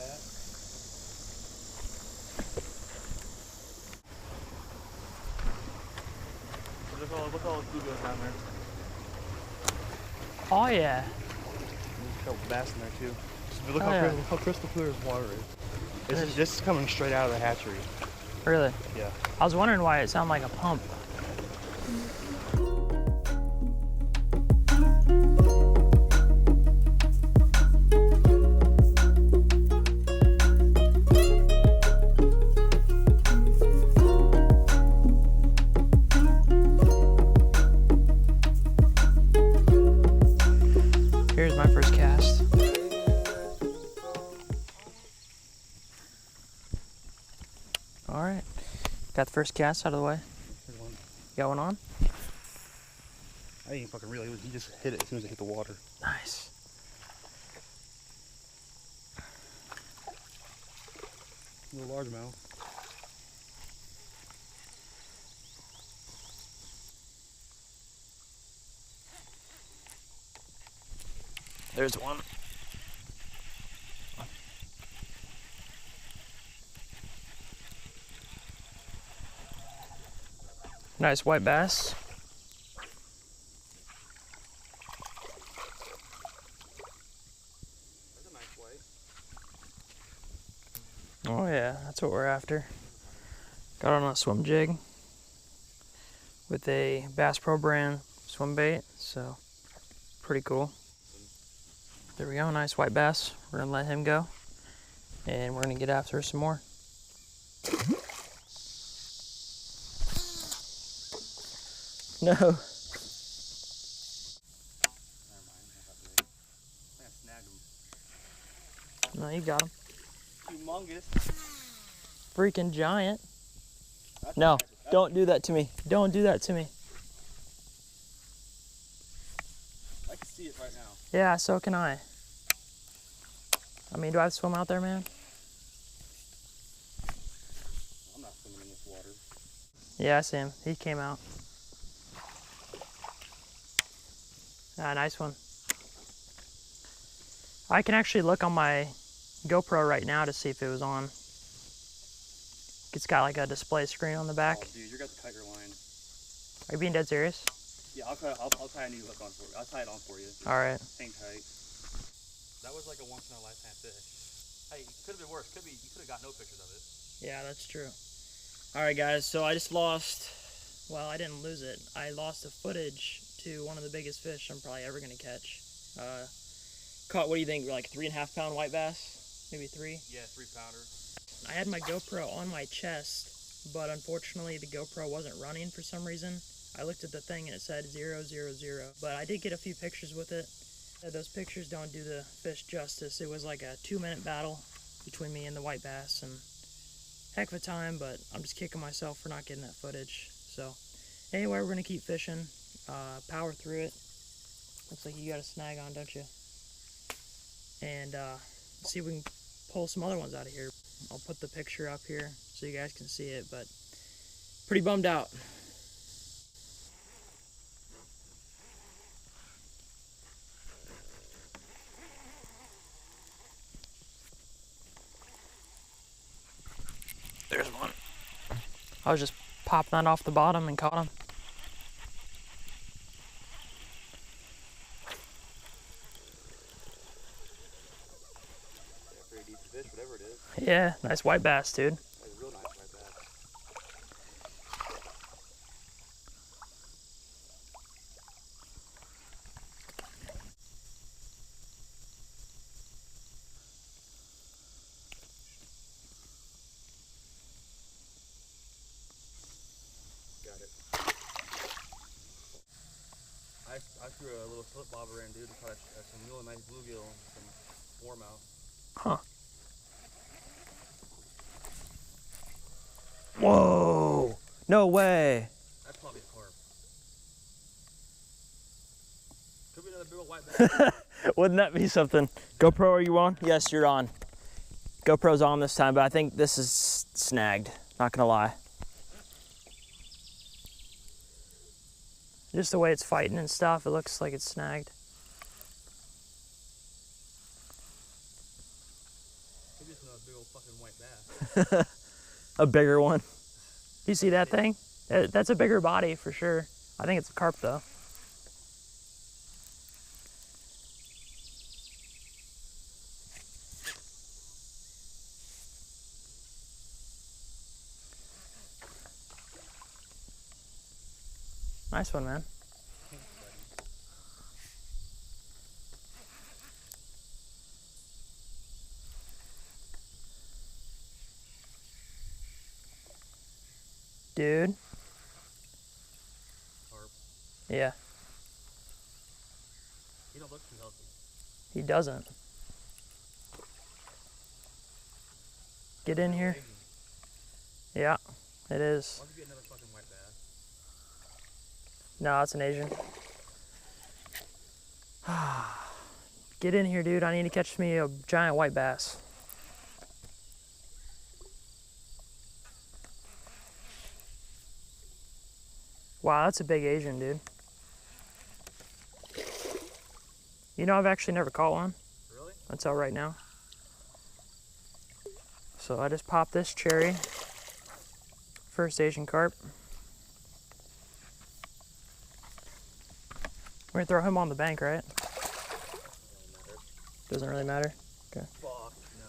fat. Look at all the bluegills down there. Oh yeah. There's a couple bass in there too. Look how crystal clear this water is. This is coming straight out of the hatchery. Really? Yeah. I was wondering why it sounded like a pump. Here's my first cast. All right, got the first cast out of the way. Here's one. Got one on? I didn't fucking reel. He just hit it as soon as it hit the water. Nice. Little largemouth. There's one. Nice white bass. That's a nice white. Oh yeah, that's what we're after. Got on a swim jig with a Bass Pro brand swim bait, so pretty cool. There we go, nice white bass. We're gonna let him go, and we're gonna get after some more. No. Never mind. I snagged him. No, you got him. Humongous. Freaking giant. That's No, impressive. don't do that to me. Don't do that to me. I can see it right now. Yeah, so can I. I mean, do I have to swim out there, man? I'm not swimming in this water. Yeah, I see him. He came out. Ah, nice one. I can actually look on my GoPro right now to see if it was on. It's got like a display screen on the back. Oh, dude, you're gonna have to cut your line. Are you being dead serious? Yeah, I'll tie a new hook on for you. I'll tie it on for you. All right. Hang tight. That was like a once in a lifetime fish. Hey, it could have been worse. You could have got no pictures of it. Yeah, that's true. All right, guys. So I just lost. Well, I didn't lose it. I lost the footage to one of the biggest fish I'm probably ever gonna catch. Caught, what do you think, like 3.5 pound white bass? Maybe 3? Yeah, 3-pounder. I had my GoPro on my chest, but unfortunately the GoPro wasn't running for some reason. I looked at the thing and it said 000, but I did get a few pictures with it. Those pictures don't do the fish justice. It was like a 2-minute battle between me and the white bass, and heck of a time, but I'm just kicking myself for not getting that footage. So anyway, we're gonna keep fishing, power through it. Looks like you got a snag on, don't you? And see if we can pull some other ones out of here. I'll put the picture up here so you guys can see it, but pretty bummed out. There's one. I was just popping that off the bottom and caught him. Yeah, pretty decent fish, whatever it is. Yeah, nice white bass, dude. That's a real nice white bass. Got it. I threw a little slip bobber in, dude, and caught some really nice bluegill and some warmouth. Huh. Whoa! No way! That's probably a carp. Could be another big old white bass. Wouldn't that be something? GoPro, are you on? Yes, you're on. GoPro's on this time, but I think this is snagged. Not gonna lie. Just the way it's fighting and stuff, it looks like it's snagged. Maybe big old fucking white bass. A bigger one. You see that thing? That's a bigger body for sure. I think it's a carp though. Nice one, man. Dude. Carp. Yeah. He don't look too healthy. He doesn't. Get in here. Yeah, it is. Why don't you get another fucking white bass? No, it's an Asian. Get in here, dude. I need to catch me a giant white bass. Wow, that's a big Asian, dude. You know, I've actually never caught one. Really? Until right now. So I just popped this cherry. First Asian carp. We're gonna throw him on the bank, right? Doesn't really matter. Okay. Fuck no.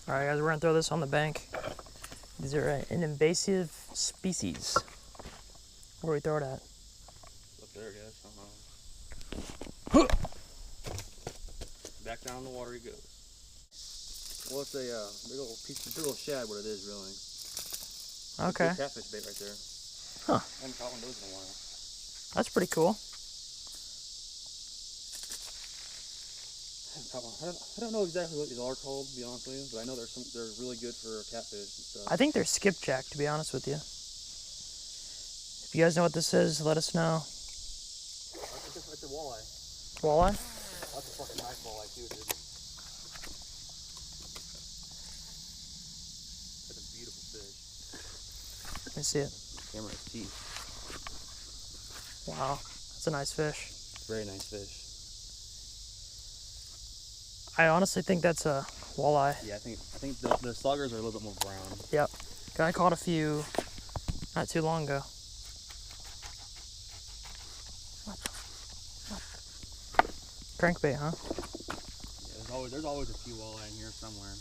All right, guys, we're gonna throw this on the bank. These are an invasive species. Where do we throw it at? Up there, I guess. Back down in the water he goes. Well, it's a big old shad, what it is, really. Okay. Big catfish bait right there. Huh. I haven't caught one of those in a while. That's pretty cool. I don't know exactly what these are called, to be honest with you, but I know they're really good for catfish and stuff. I think they're skipjack, to be honest with you. If you guys know what this is, let us know. It's a walleye. Walleye? That's a fucking nice walleye too, dude. That's a beautiful fish. Let me see it. Camera has teeth. Wow, that's a nice fish. Very nice fish. I honestly think that's a walleye. Yeah, I think the sluggers are a little bit more brown. Yep. I caught a few not too long ago. Crankbait, huh? Yeah, there's always a few walleye in here somewhere.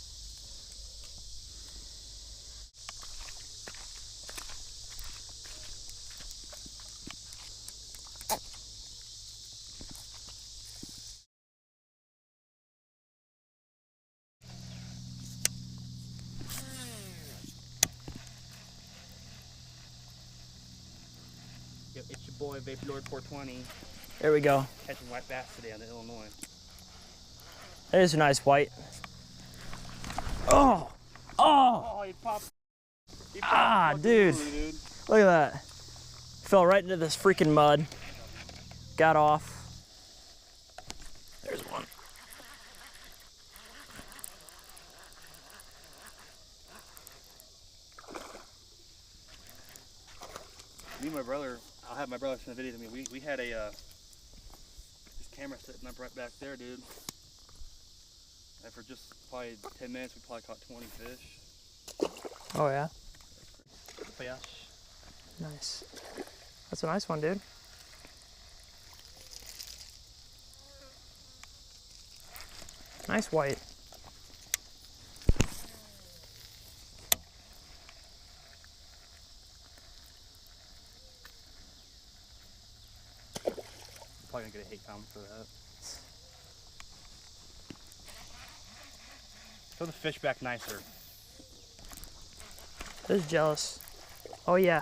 Yep, it's your boy Vape Lord 420 There we go. catching white bass today on the Illinois. There's a nice white. Oh! Oh! Oh, he popped. Dude. Through, dude. Look at that. Fell right into this freaking mud. Got off. There's one. Me and my brother, I'll have my brother send a video to me. We had this camera sitting up right back there, dude. And for just probably 10 minutes, we probably caught 20 fish. Oh yeah? Fish. Nice. That's a nice one, dude. Nice white. Probably gonna get a hate comment for that. Throw the fish back nicer. Who's jealous? Oh yeah.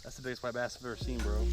That's the biggest white bass I've ever seen, bro.